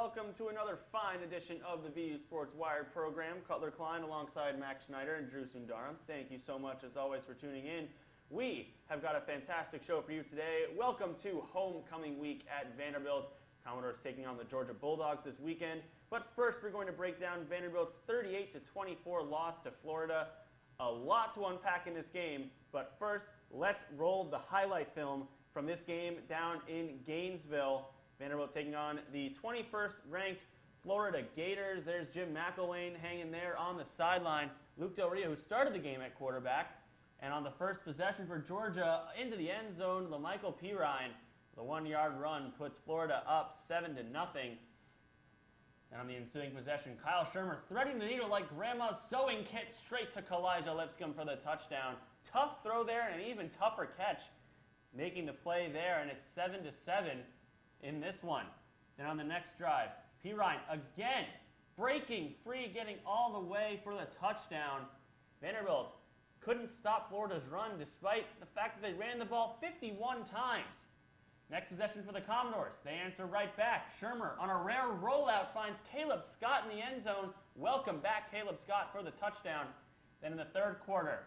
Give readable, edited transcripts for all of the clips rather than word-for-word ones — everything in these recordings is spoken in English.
welcome to another fine edition of the VU Sports Wire program. Cutler Klein alongside Max Schneider and Drew Sundaram. Thank you so much, as always, for tuning in. We have got a fantastic show for you today. Welcome to homecoming week at Vanderbilt. Commodores taking on the Georgia Bulldogs this weekend. But first, we're going to break down Vanderbilt's 38-24 loss to Florida. A lot to unpack in this game, but first, let's roll the highlight film from this game down in Gainesville. Vanderbilt taking on the 21st ranked Florida Gators. There's Jim McElwain hanging there on the sideline. Luke Del Rio, who started the game at quarterback. And on the first possession for Georgia, into the end zone, LaMichael Pirine, the 1-yard run puts Florida up 7-0. And on the ensuing possession, Kyle Shermer threading the needle like grandma's sewing kit straight to Kalijah Lipscomb for the touchdown. Tough throw there and an even tougher catch, making the play there, and it's 7-7 in this one. Then on the next drive, Pirine again breaking free, getting all the way for the touchdown. Vanderbilt couldn't stop Florida's run despite the fact that they ran the ball 51 times. Next possession for the Commodores. They answer right back. Shermer on a rare rollout finds Caleb Scott in the end zone. Welcome back, Caleb Scott, for the touchdown. Then in the third quarter,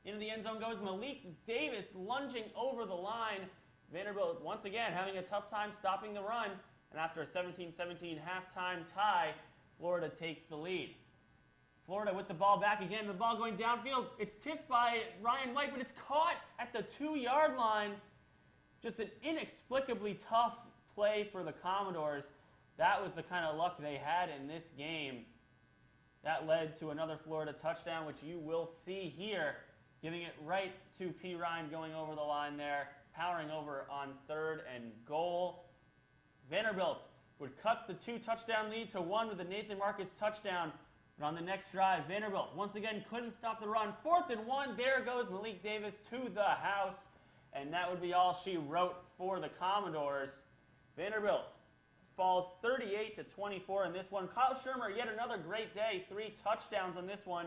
into the end zone goes Malik Davis lunging over the line. Vanderbilt once again having a tough time stopping the run. And after a 17-17 halftime tie, Florida takes the lead. Florida with the ball back again. The ball going downfield. It's tipped by Ryan White, but it's caught at the 2-yard line. Just an inexplicably tough play for the Commodores. That was the kind of luck they had in this game. That led to another Florida touchdown, which you will see here, giving it right to Pirine going over the line there, powering over on 3rd and goal. Vanderbilt would cut the 2-touchdown lead to 1 with the Nathan Marcus touchdown. But on the next drive, Vanderbilt once again couldn't stop the run. 4th and 1, there goes Malik Davis to the house. And that would be all she wrote for the Commodores. Vanderbilt falls 38-24 in this one. Kyle Shermer, yet another great day. 3 touchdowns on this one.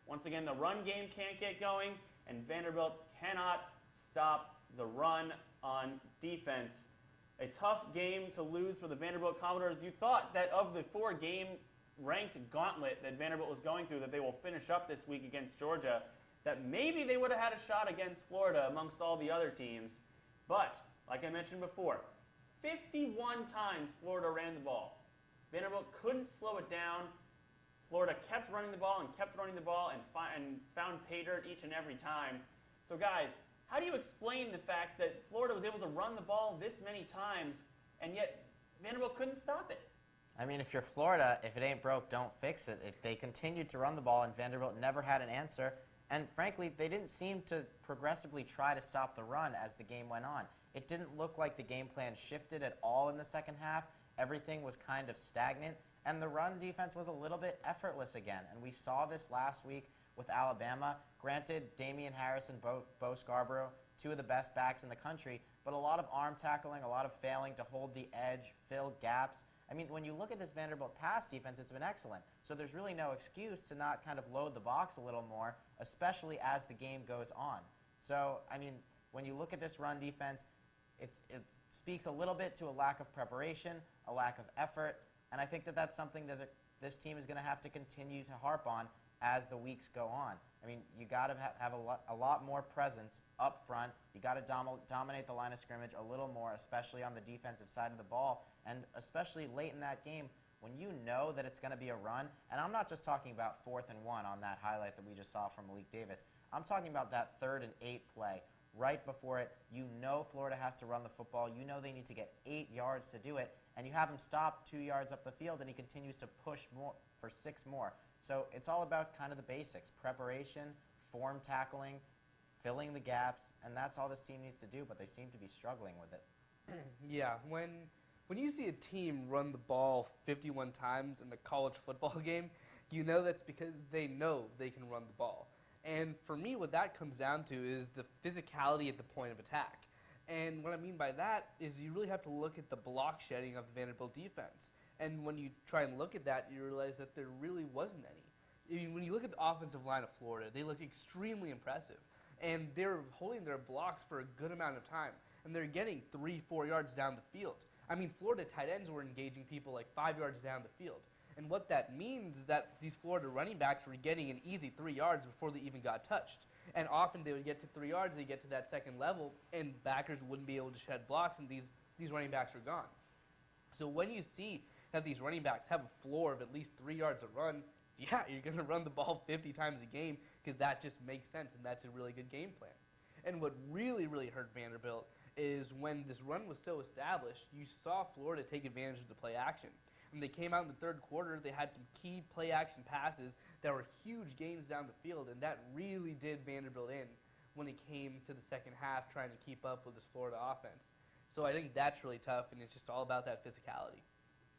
Once again, the run game can't get going, and Vanderbilt cannot stop the run on defense. A tough game to lose for the Vanderbilt Commodores. You thought that of the 4-game ranked gauntlet that Vanderbilt was going through that they will finish up this week against Georgia, that maybe they would have had a shot against Florida amongst all the other teams. But, like I mentioned before, 51 times Florida ran the ball. Vanderbilt couldn't slow it down. Florida kept running the ball and kept running the ball and found pay dirt each and every time. So guys, how do you explain the fact that Florida was able to run the ball this many times and yet Vanderbilt couldn't stop it? I mean, if you're Florida, if it ain't broke, don't fix it. They continued to run the ball and Vanderbilt never had an answer. And frankly, they didn't seem to progressively try to stop the run as the game went on. It didn't look like the game plan shifted at all in the second half. Everything was kind of stagnant. And the run defense was a little bit effortless again. And we saw this last week with Alabama. Granted, Damian Harris and Bo Scarborough, 2 of the best backs in the country, but a lot of arm tackling, a lot of failing to hold the edge, fill gaps. I mean, when you look at this Vanderbilt pass defense, it's been excellent. So there's really no excuse to not kind of load the box a little more, especially as the game goes on. So, I mean, when you look at this run defense, it speaks a little bit to a lack of preparation, a lack of effort, and I think that that's something that this team is going to have to continue to harp on as the weeks go on. I mean, you got to have a lot more presence up front. You got to dominate the line of scrimmage a little more, especially on the defensive side of the ball, and especially late in that game when you know that it's going to be a run. And I'm not just talking about 4th and 1 on that highlight that we just saw from Malik Davis. I'm talking about that 3rd and 8 play. Right before it, you know Florida has to run the football. You know they need to get 8 yards to do it, and you have him stop 2 yards up the field, and he continues to push more for 6 more. So it's all about kind of the basics: preparation, form tackling, filling the gaps, and that's all this team needs to do, but they seem to be struggling with it. Yeah, when you see a team run the ball 51 times in the college football game, you know that's because they know they can run the ball. And for me, what that comes down to is the physicality at the point of attack. And what I mean by that is you really have to look at the block shedding of the Vanderbilt defense. And when you try and look at that, you realize that there really wasn't any. I mean, when you look at the offensive line of Florida, they look extremely impressive. And they're holding their blocks for a good amount of time. And they're getting 3-4 yards down the field. I mean, Florida tight ends were engaging people like 5 yards down the field. And what that means is that these Florida running backs were getting an easy 3 yards before they even got touched. And often they would get to 3 yards, they get to that second level, and backers wouldn't be able to shed blocks, and these running backs are gone. So when you see that these running backs have a floor of at least 3 yards a run, yeah, you're going to run the ball 50 times a game because that just makes sense, and that's a really good game plan. And what really, really hurt Vanderbilt is when this run was so established, you saw Florida take advantage of the play action. When they came out in the third quarter, they had some key play action passes that were huge gains down the field, and that really did Vanderbilt in when it came to the second half trying to keep up with this Florida offense. So I think that's really tough, and it's just all about that physicality.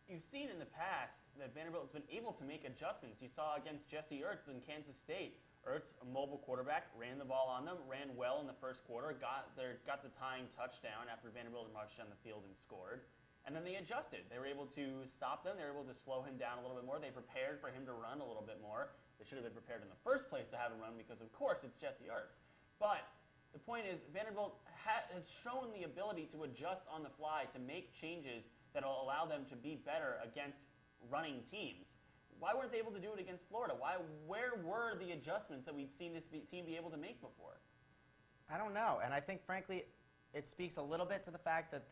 You've seen in the past that Vanderbilt has been able to make adjustments. You saw against Jesse Ertz in Kansas State. Ertz, a mobile quarterback, ran the ball on them, ran well in the first quarter, got the tying touchdown after Vanderbilt marched down the field and scored. And then they adjusted. They were able to stop them. They were able to slow him down a little bit more. They prepared for him to run a little bit more. They should have been prepared in the first place to have him run because, of course, it's Jesse Ertz. But the point is, Vanderbilt has shown the ability to adjust on the fly, to make changes that will allow them to be better against running teams. Why weren't they able to do it against Florida? Where were the adjustments that we'd seen this team be able to make before? I don't know, and I think, frankly, it speaks a little bit to the fact that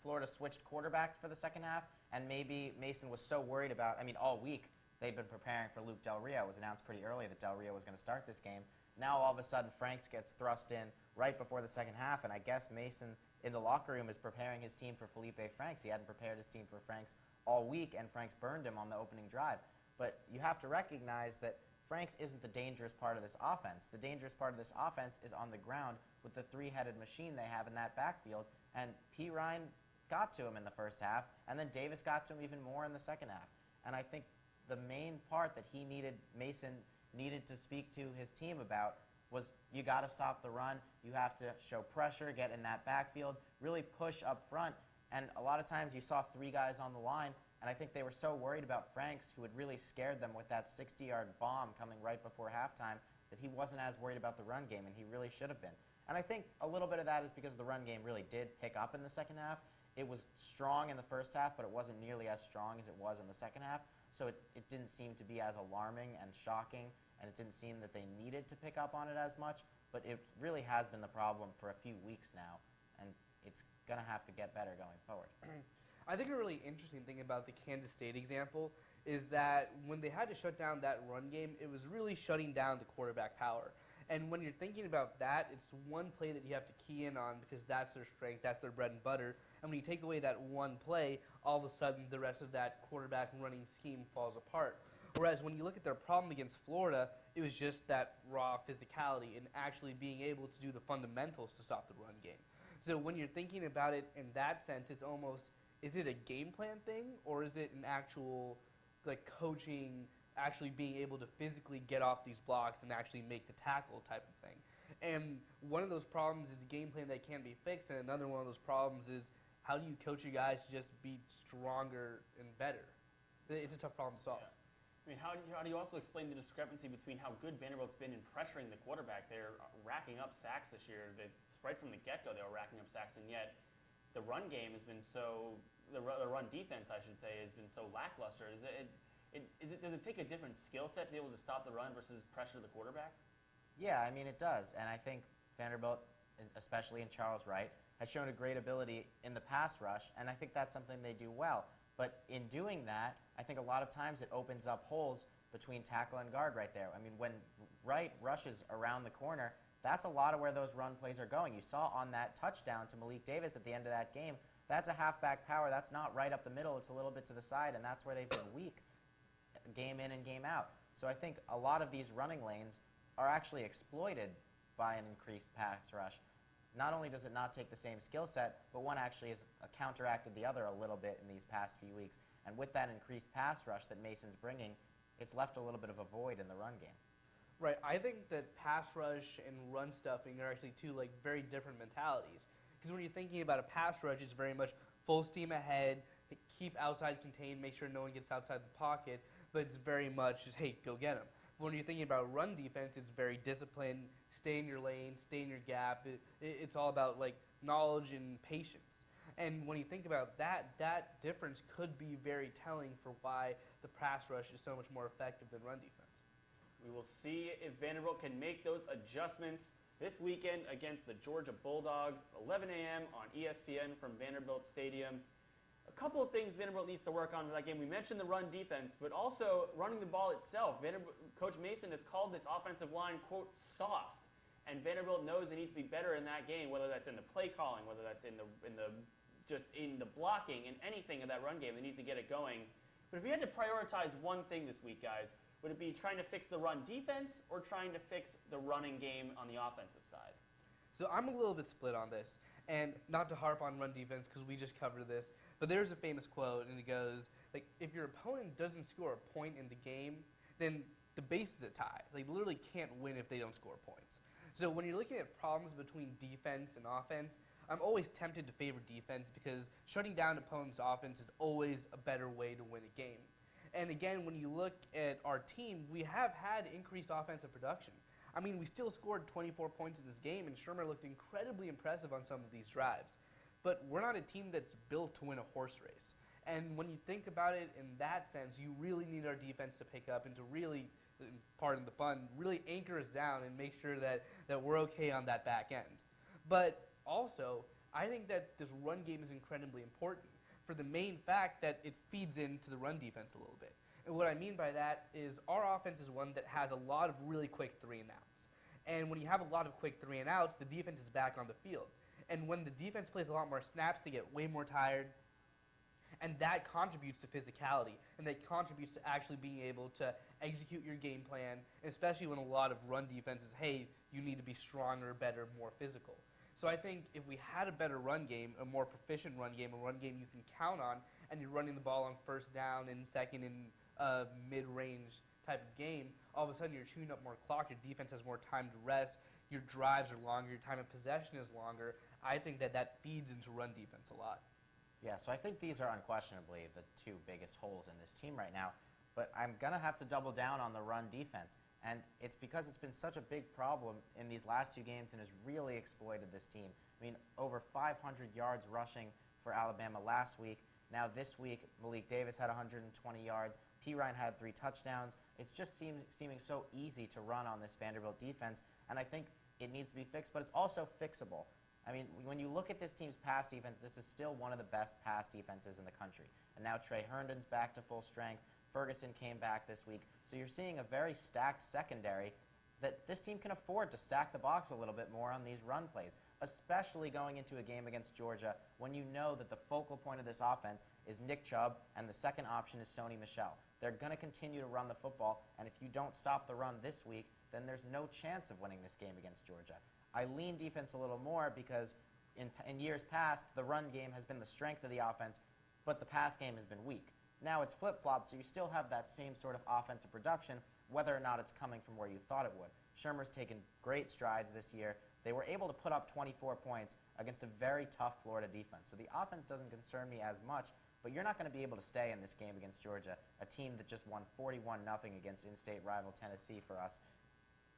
Florida switched quarterbacks for the second half, and maybe Mason was so worried about, all week they'd been preparing for Luke Del Rio. It was announced pretty early that Del Rio was going to start this game. Now all of a sudden Franks gets thrust in right before the second half, and I guess Mason in the locker room is preparing his team for Felipe Franks. He hadn't prepared his team for Franks all week, and Franks burned him on the opening drive. But you have to recognize that Franks isn't the dangerous part of this offense. The dangerous part of this offense is on the ground with the three-headed machine they have in that backfield, and P. Ryan got to him in the first half, and then Davis got to him even more in the second half. And I think the main part that Mason needed to speak to his team about was you got to stop the run. You have to show pressure, get in that backfield, really push up front. And a lot of times you saw 3 guys on the line, and I think they were so worried about Franks, who had really scared them with that 60-yard bomb coming right before halftime, that he wasn't as worried about the run game, and he really should have been. And I think a little bit of that is because the run game really did pick up in the second half. It was strong in the first half, but it wasn't nearly as strong as it was in the second half. So it didn't seem to be as alarming and shocking, and it didn't seem that they needed to pick up on it as much. But it really has been the problem for a few weeks now, and it's going to have to get better going forward. I think a really interesting thing about the Kansas State example is that when they had to shut down that run game, it was really shutting down the quarterback power. And when you're thinking about that, it's one play that you have to key in on because that's their strength, that's their bread and butter. And when you take away that one play, all of a sudden the rest of that quarterback running scheme falls apart. Whereas when you look at their problem against Florida, it was just that raw physicality and actually being able to do the fundamentals to stop the run game. So when you're thinking about it in that sense, it's almost, is it a game plan thing or is it an actual coaching, actually being able to physically get off these blocks and actually make the tackle type of thing? And one of those problems is a game plan that can be fixed, and another one of those problems is how do you coach your guys to just be stronger and better? It's a tough problem to solve. Yeah. How do you also explain the discrepancy between how good Vanderbilt's been in pressuring the quarterback? They're racking up sacks this year. Right from the get-go, they were racking up sacks, and yet the run game has been the run defense, I should say, has been so lackluster. Does it take a different skill set to be able to stop the run versus pressure the quarterback? Yeah, it does. And I think Vanderbilt, especially in Charles Wright, has shown a great ability in the pass rush, and I think that's something they do well. But in doing that, I think a lot of times it opens up holes between tackle and guard right there. When Wright rushes around the corner, that's a lot of where those run plays are going. You saw on that touchdown to Malik Davis at the end of that game, that's a halfback power. That's not right up the middle. It's a little bit to the side, and that's where they've been weak game in and game out. So I think a lot of these running lanes are actually exploited by an increased pass rush. Not only does it not take the same skill set, but one actually has counteracted the other a little bit in these past few weeks. And with that increased pass rush that Mason's bringing, it's left a little bit of a void in the run game. Right. I think that pass rush and run stuffing are actually two very different mentalities. Because when you're thinking about a pass rush, it's very much full steam ahead, keep outside contained, make sure no one gets outside the pocket, but it's very much just, hey, go get them. When you're thinking about run defense, it's very disciplined, stay in your lane, stay in your gap. It's all about knowledge and patience. And when you think about that, that difference could be very telling for why the pass rush is so much more effective than run defense. We will see if Vanderbilt can make those adjustments this weekend against the Georgia Bulldogs, 11 a.m. on ESPN from Vanderbilt Stadium. A couple of things Vanderbilt needs to work on in that game. We mentioned the run defense, but also running the ball itself. Coach Mason has called this offensive line, quote, soft. And Vanderbilt knows they need to be better in that game, whether that's in the play calling, whether that's in the blocking, and anything in that run game. They need to get it going. But if we had to prioritize one thing this week, guys, would it be trying to fix the run defense or trying to fix the running game on the offensive side? So I'm a little bit split on this, and not to harp on run defense because we just covered this, but there's a famous quote, and it goes, like, if your opponent doesn't score a point in the game, then the base is a tie. They literally can't win if they don't score points. So when you're looking at problems between defense and offense, I'm always tempted to favor defense because shutting down opponent's offense is always a better way to win a game. And again, when you look at our team, we have had increased offensive production. I mean, we still scored 24 points in this game, and Shermer looked incredibly impressive on some of these drives. But we're not a team that's built to win a horse race. And when you think about it in that sense, you really need our defense to pick up and to really, pardon the pun, really anchor us down and make sure that we're okay on that back end. But also, I think that this run game is incredibly important for the main fact that it feeds into the run defense a little bit. And what I mean by that is our offense is one that has a lot of really quick 3 and outs. And when you have a lot of quick 3 and outs, the defense is back on the field. And when the defense plays a lot more snaps, they get way more tired. And that contributes to physicality. And that contributes to actually being able to execute your game plan, especially when a lot of run defenses, hey, you need to be stronger, better, more physical. So I think if we had a better run game, a more proficient run game, a run game you can count on, and you're running the ball on first down and second in a mid-range type of game, all of a sudden you're chewing up more clock, your defense has more time to rest, your drives are longer, your time of possession is longer. I think that feeds into run defense a lot. Yeah, so I think these are unquestionably the 2 biggest holes in this team right now. But I'm going to have to double down on the run defense. And it's because it's been such a big problem in these last 2 games and has really exploited this team. I mean, over 500 yards rushing for Alabama last week. Now this week, Malik Davis had 120 yards. P. Ryan had 3 touchdowns. It's just seeming so easy to run on this Vanderbilt defense. And I think it needs to be fixed, but it's also fixable. I mean, when you look at this team's pass defense, this is still one of the best pass defenses in the country. And now Trey Herndon's back to full strength. Ferguson came back this week. So you're seeing a very stacked secondary that this team can afford to stack the box a little bit more on these run plays, especially going into a game against Georgia when you know that the focal point of this offense is Nick Chubb and the second option is Sony Michel. They're going to continue to run the football, and if you don't stop the run this week, then there's no chance of winning this game against Georgia. I lean defense a little more because in years past, the run game has been the strength of the offense, but the pass game has been weak. Now it's flip-flopped, so you still have that same sort of offensive production, whether or not it's coming from where you thought it would. Shermer's taken great strides this year. They were able to put up 24 points against a very tough Florida defense. So the offense doesn't concern me as much, but you're not going to be able to stay in this game against Georgia, a team that just won 41-0 against in-state rival Tennessee for us.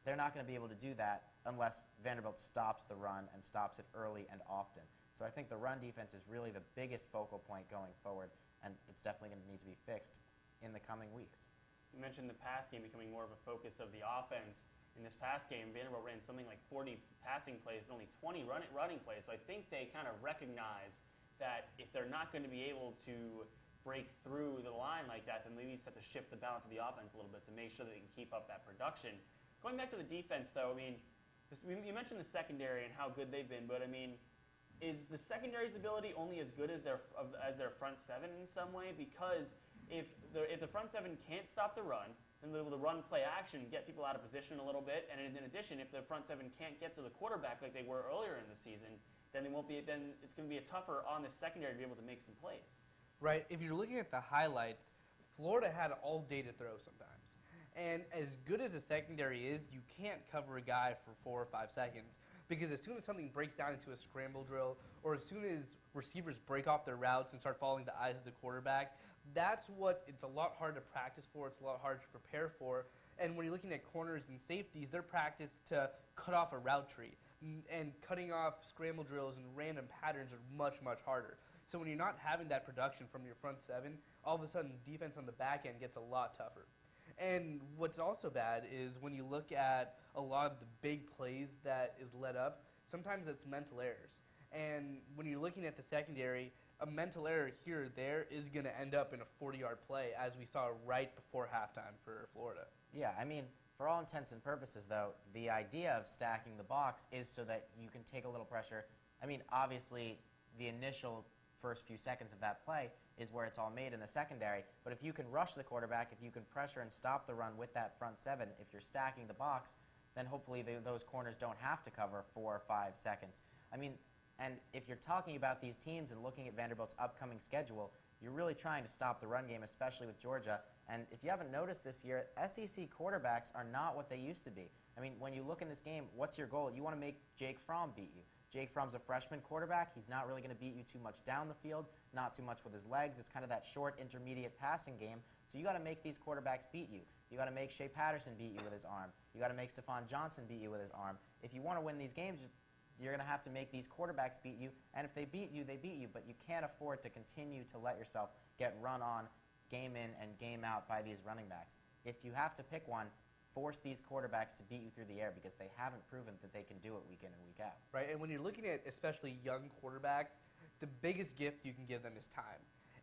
They're not going to be able to do that unless Vanderbilt stops the run and stops it early and often. So I think the run defense is really the biggest focal point going forward, and it's definitely going to need to be fixed in the coming weeks. You mentioned the pass game becoming more of a focus of the offense. In this past game, Vanderbilt ran something like 40 passing plays and only 20 running plays. So I think they kind of recognized that if they're not going to be able to break through the line like that, then they need to shift the balance of the offense a little bit to make sure that they can keep up that production. Going back to the defense, though, I mean, you mentioned the secondary and how good they've been, but I mean, is the secondary's ability only as good as their front 7 in some way? Because if the front 7 can't stop the run, then they'll be able to run play action, get people out of position a little bit, and in addition, if the front 7 can't get to the quarterback like they were earlier in the season, then it's going to be tougher on the secondary to be able to make some plays. Right. If you're looking at the highlights, Florida had all day to throw sometimes. And as good as the secondary is, you can't cover a guy for 4 or 5 seconds. Because as soon as something breaks down into a scramble drill, or as soon as receivers break off their routes and start following the eyes of the quarterback, that's what it's a lot harder to practice for, it's a lot harder to prepare for. And when you're looking at corners and safeties, they're practiced to cut off a route tree. and cutting off scramble drills and random patterns are much, much harder. So when you're not having that production from your front seven, all of a sudden defense on the back end gets a lot tougher. And what's also bad is when you look at a lot of the big plays that is led up, sometimes it's mental errors. And when you're looking at the secondary, a mental error here or there is going to end up in a 40-yard play, as we saw right before halftime for Florida. Yeah, I mean, for all intents and purposes, though, the idea of stacking the box is so that you can take a little pressure. I mean, obviously, the initial first few seconds of that play is where it's all made in the secondary. But if you can rush the quarterback, if you can pressure and stop the run with that front seven, if you're stacking the box, then hopefully those corners don't have to cover 4 or 5 seconds. I mean, and if you're talking about these teams and looking at Vanderbilt's upcoming schedule, you're really trying to stop the run game, especially with Georgia. And if you haven't noticed this year, SEC quarterbacks are not what they used to be. I mean, when you look in this game, what's your goal? You want to make Jake Fromm beat you. Jake Fromm's a freshman quarterback. He's not really going to beat you too much down the field, not too much with his legs. It's kind of that short, intermediate passing game. So you got to make these quarterbacks beat you. You got to make Shea Patterson beat you with his arm. You got to make Stephon Johnson beat you with his arm. If you want to win these games, you're going to have to make these quarterbacks beat you. And if they beat you, they beat you. But you can't afford to continue to let yourself get run on game in and game out by these running backs. If you have to pick one, force these quarterbacks to beat you through the air because they haven't proven that they can do it week in and week out. Right, and when you're looking at especially young quarterbacks, the biggest gift you can give them is time.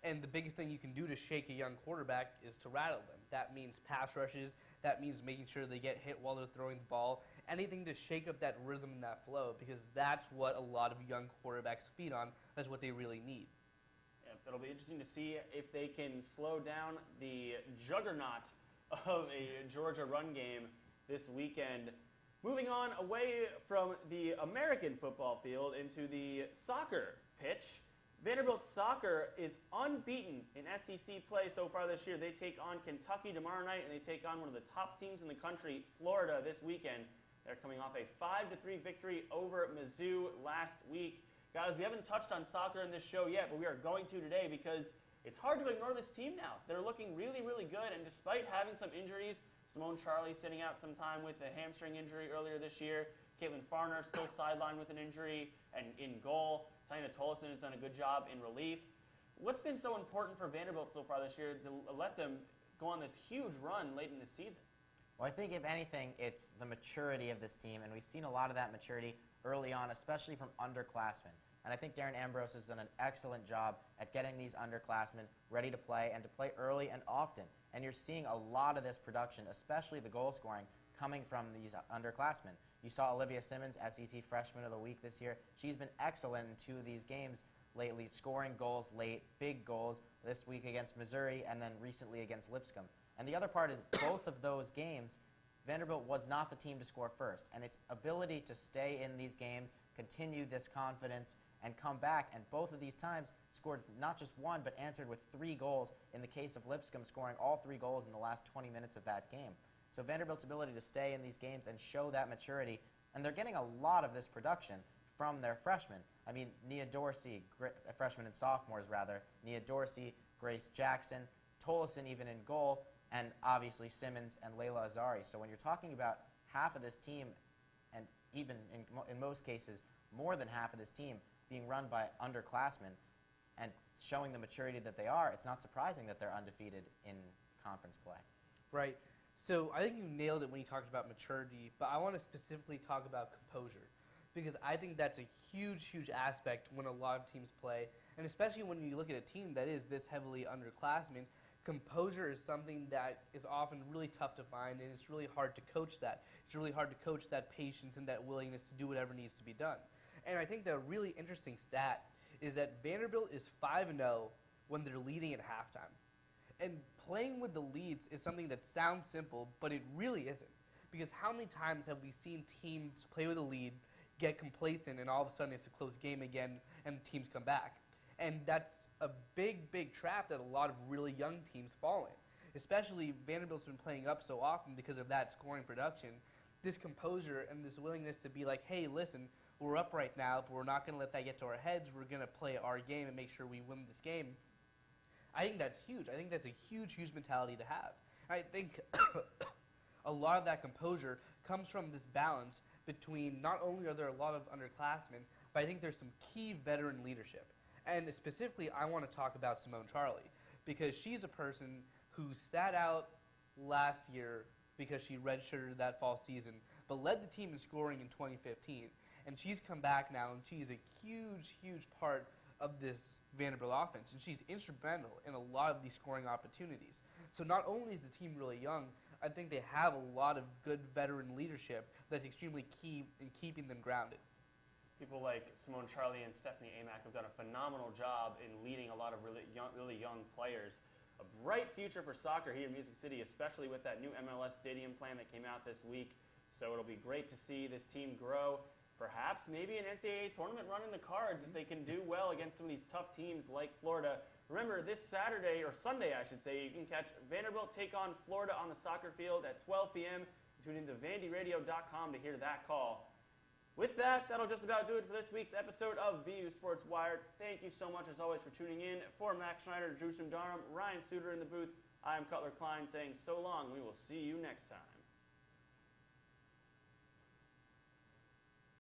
And the biggest thing you can do to shake a young quarterback is to rattle them. That means pass rushes. That means making sure they get hit while they're throwing the ball. Anything to shake up that rhythm and that flow, because that's what a lot of young quarterbacks feed on. That's what they really need. Yeah, it'll be interesting to see if they can slow down the juggernaut of a Georgia run game this weekend. Moving on away from the American football field into the soccer pitch. Vanderbilt Soccer is unbeaten in SEC play so far this year. They take on Kentucky tomorrow night, and they take on one of the top teams in the country, Florida, this weekend. They're coming off a 5-3 victory over Mizzou last week. Guys, we haven't touched on soccer in this show yet, but we are going to today because it's hard to ignore this team now. They're looking really, really good, and despite having some injuries, Simone Charlie sitting out some time with a hamstring injury earlier this year, Caitlin Farner still sidelined with an injury and in goal. Taina Tolleson has done a good job in relief. What's been so important for Vanderbilt so far this year to let them go on this huge run late in the season? Well, I think if anything, it's the maturity of this team, and we've seen a lot of that maturity early on, especially from underclassmen. And I think Darren Ambrose has done an excellent job at getting these underclassmen ready to play and to play early and often. And you're seeing a lot of this production, especially the goal scoring, coming from these underclassmen. You saw Olivia Simmons, SEC Freshman of the Week this year. She's been excellent in 2 of these games lately, scoring goals late, big goals, this week against Missouri and then recently against Lipscomb. And the other part is both of those games, Vanderbilt was not the team to score first. And its ability to stay in these games, continue this confidence, and come back, and both of these times scored not just 1, but answered with 3 goals, in the case of Lipscomb scoring all 3 goals in the last 20 minutes of that game. So Vanderbilt's ability to stay in these games and show that maturity, and they're getting a lot of this production from their freshmen. I mean, Nia Dorsey, freshmen and sophomores rather, Nia Dorsey, Grace Jackson, Tolleson even in goal, and obviously Simmons and Layla Azari. So when you're talking about half of this team, and even in most cases more than half of this team being run by underclassmen and showing the maturity that they are, it's not surprising that they're undefeated in conference play. Right. So I think you nailed it when you talked about maturity, but I want to specifically talk about composure, because I think that's a huge, huge aspect when a lot of teams play, and especially when you look at a team that is this heavily underclassmen. Composure is something that is often really tough to find, and it's really hard to coach that. It's really hard to coach that patience and that willingness to do whatever needs to be done. And I think the really interesting stat is that Vanderbilt is 5-0 when they're leading at halftime. And playing with the leads is something that sounds simple, but it really isn't. Because how many times have we seen teams play with a lead, get complacent, and all of a sudden it's a close game again, and teams come back? And that's a big, big trap that a lot of really young teams fall in. Especially Vanderbilt's been playing up so often because of that scoring production. This composure and this willingness to be like, hey, listen, we're up right now, but we're not going to let that get to our heads. We're going to play our game and make sure we win this game. I think that's huge. I think that's a huge, huge mentality to have. I think a lot of that composure comes from this balance between, not only are there a lot of underclassmen, but I think there's some key veteran leadership. And specifically, I want to talk about Simone Charlie, because she's a person who sat out last year because she redshirted that fall season, but led the team in scoring in 2015. And she's come back now, and she's a huge, huge part of this Vanderbilt offense, and she's instrumental in a lot of these scoring opportunities. So not only is the team really young, I think they have a lot of good veteran leadership that's extremely key in keeping them grounded. People like Simone Charlie and Stephanie Amack have done a phenomenal job in leading a lot of really young players. A bright future for soccer here in Music City, especially with that new MLS stadium plan that came out this week. So it'll be great to see this team grow. Perhaps maybe an NCAA tournament run in the cards if they can do well against some of these tough teams like Florida. Remember, this Saturday, or Sunday I should say, you can catch Vanderbilt take on Florida on the soccer field at 12 p.m. Tune into vandyradio.com to hear that call. With that, that'll just about do it for this week's episode of VU Sports Wired. Thank you so much, as always, for tuning in. For Max Schneider and Drew Sundaram, Ryan Suter in the booth, I'm Cutler Klein saying so long. We will see you next time.